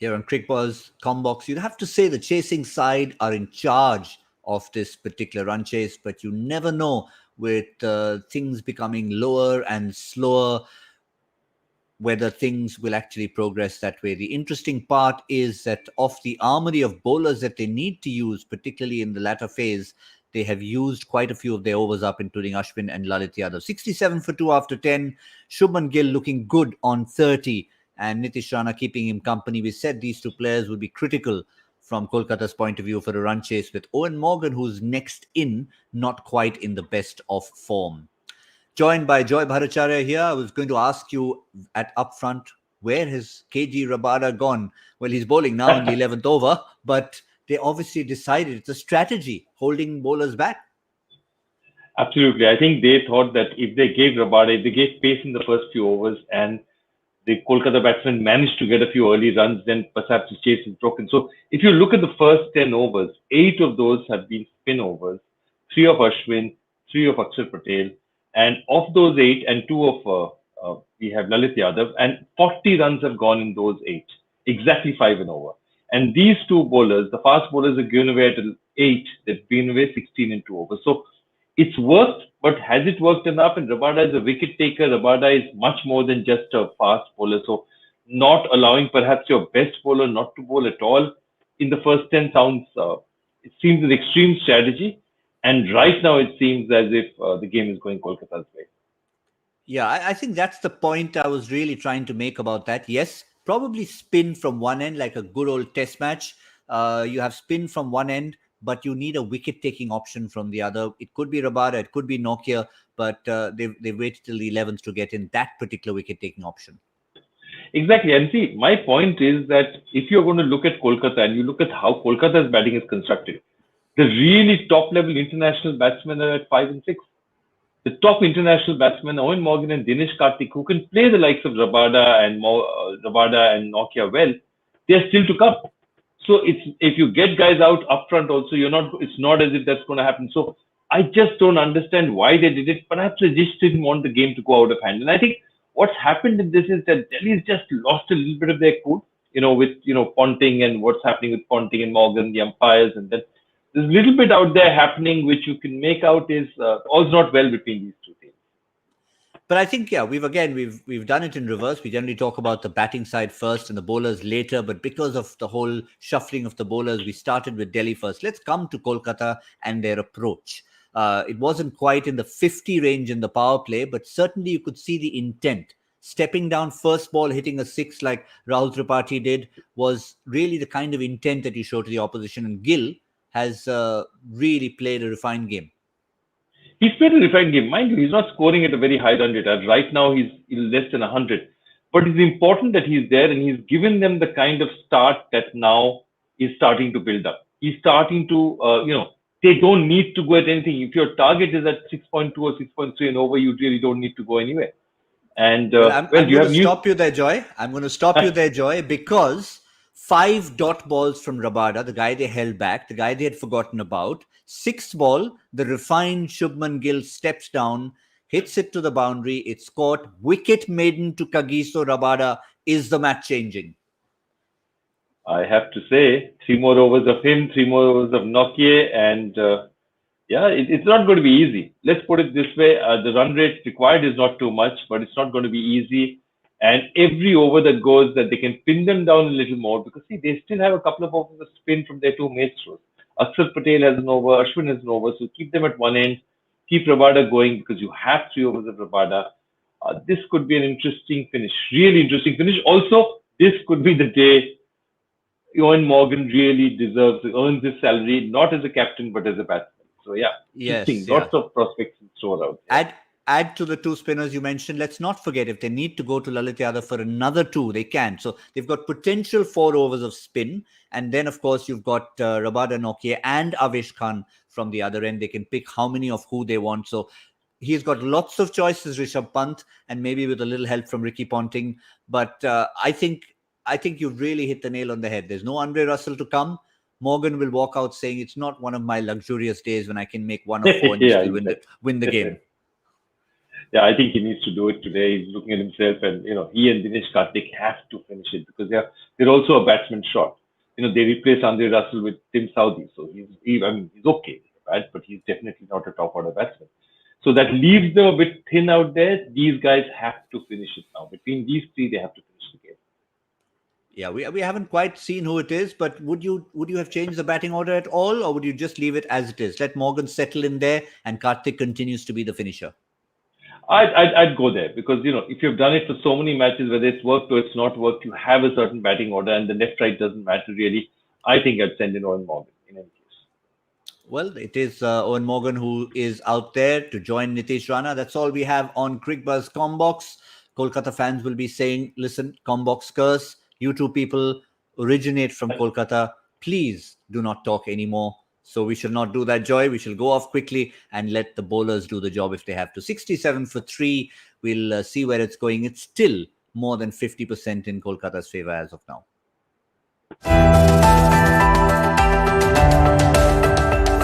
here on Cricbuzz Comm Box. You'd have to say the chasing side are in charge of this particular run chase, but you never know with things becoming lower and slower whether things will actually progress that way. The interesting part is that of the armory of bowlers that they need to use, particularly in the latter phase, they have used quite a few of their overs up, including Ashwin and Lalit Yadav. 67 for 2 after 10. Shubman Gill looking good on 30. And Nitish Rana keeping him company. We said these two players would be critical from Kolkata's point of view for a run chase, with Owen Morgan, who's next in, not quite in the best of form. Joined by Bhattacharjya here. I was going to ask you at upfront, where has KG Rabada gone? Well, he's bowling now in the 11th over, but they obviously decided it's a strategy, holding bowlers back. Absolutely. I think they thought that if they gave Rabada, if they gave pace in the first few overs and the Kolkata batsmen managed to get a few early runs, then perhaps the chase is broken. So if you look at the first 10 overs, 8 of those have been spin overs, 3 of Ashwin, 3 of Akshar Patel, and of those 8 and 2 of we have Lalit Yadav, and 40 runs have gone in those 8, exactly 5 and over. And these two bowlers, the fast bowlers, have given away at 8, they've given away 16 in 2 overs. So it's worked, but has it worked enough? And Rabada is a wicket taker. Rabada is much more than just a fast bowler. So not allowing perhaps your best bowler not to bowl at all in the first 10 sounds, it seems an extreme strategy. And right now it seems as if the game is going Kolkata's way. Yeah, I think that's the point I was really trying to make about that. Yes, probably spin from one end like a good old test match. You have spin from one end, but you need a wicket-taking option from the other. It could be Rabada, it could be Nokia, but they waited till the 11th to get in that particular wicket-taking option. Exactly. And see, my point is that if you're going to look at Kolkata and you look at how Kolkata's batting is constructed, the really top-level international batsmen are at 5 and 6. The top international batsmen, Owen Morgan and Dinesh Karthik, who can play the likes of Rabada and Nokia well, they're still to come. So if you get guys out up front also, it's not as if that's going to happen. So I just don't understand why they did it. Perhaps they just didn't want the game to go out of hand. And I think what's happened in this is that Delhi's just lost a little bit of their cool, with Ponting and what's happening with Ponting and Morgan, the umpires, and then there's a little bit out there happening which you can make out is all's not well between these two teams. But I think, yeah, we've done it in reverse. We generally talk about the batting side first and the bowlers later. But because of the whole shuffling of the bowlers, we started with Delhi first. Let's come to Kolkata and their approach. It wasn't quite in the 50 range in the power play, but certainly you could see the intent. Stepping down first ball, hitting a 6 like Rahul Tripathi did was really the kind of intent that you show to the opposition. And Gill has really played a refined game. He's played a refined game. Mind you, he's not scoring at a very high run rate. Right now, he's less than 100. But it's important that he's there and he's given them the kind of start that now is starting to build up. He's starting to, they don't need to go at anything. If your target is at 6.2 or 6.3 and over, you really don't need to go anywhere. And I'm going to stop you there, Joy. I'm going to stop you there, Joy, because 5 dot balls from Rabada, the guy they held back, the guy they had forgotten about. 6th ball, the refined Shubman Gill steps down, hits it to the boundary. It's caught. Wicket maiden to Kagiso Rabada. Is the match changing? I have to say, 3 more overs of him, 3 more overs of Nokia, and it's not going to be easy. Let's put it this way. The run rate required is not too much, but it's not going to be easy. And every over that goes, that they can pin them down a little more, because see, they still have a couple of overs of spin from their 2 maestros. Akshar Patel has an over, Ashwin has an over, so keep them at one end, keep Rabada going, because you have 3 overs of Rabada. This could be an interesting finish, really interesting finish. Also, this could be the day Owen Morgan really earns his salary, not as a captain, but as a batsman. So lots of prospects in store out there. Add to the 2 spinners you mentioned. Let's not forget, if they need to go to Lalit Yadav for another 2, they can. So they've got potential 4 overs of spin. And then, of course, you've got Rabada, Nokia and Avesh Khan from the other end. They can pick how many of who they want. So he's got lots of choices, Rishabh Pant, and maybe with a little help from Ricky Ponting. But I think you've really hit the nail on the head. There's no Andre Russell to come. Morgan will walk out saying it's not one of my luxurious days when I can make 1 or 4 and still win the game. Yeah, I think he needs to do it today. He's looking at himself, and he and Dinesh Karthik have to finish it because they're also a batsman short. They replace Andre Russell with Tim Southee, so I mean, he's okay, right? But he's definitely not a top order batsman. So that leaves them a bit thin out there. These guys have to finish it now. Between these three, they have to finish the game. Yeah, we haven't quite seen who it is, but would you have changed the batting order at all, or would you just leave it as it is? Let Morgan settle in there, and Karthik continues to be the finisher. I'd go there because if you've done it for so many matches, whether it's worked or it's not worked, you have a certain batting order, and the left right doesn't matter really. I think I'd send in Owen Morgan in any case. Well, it is Owen Morgan who is out there to join Nitish Rana. That's all we have on Cricbuzz Comm Box. Kolkata fans will be saying, listen, Comm Box curse, you two people originate from Kolkata. Please do not talk anymore. So we shall not do that, Joy. We shall go off quickly and let the bowlers do the job if they have to. 67 for 3. We'll see where it's going. It's still more than 50% in Kolkata's favour as of now.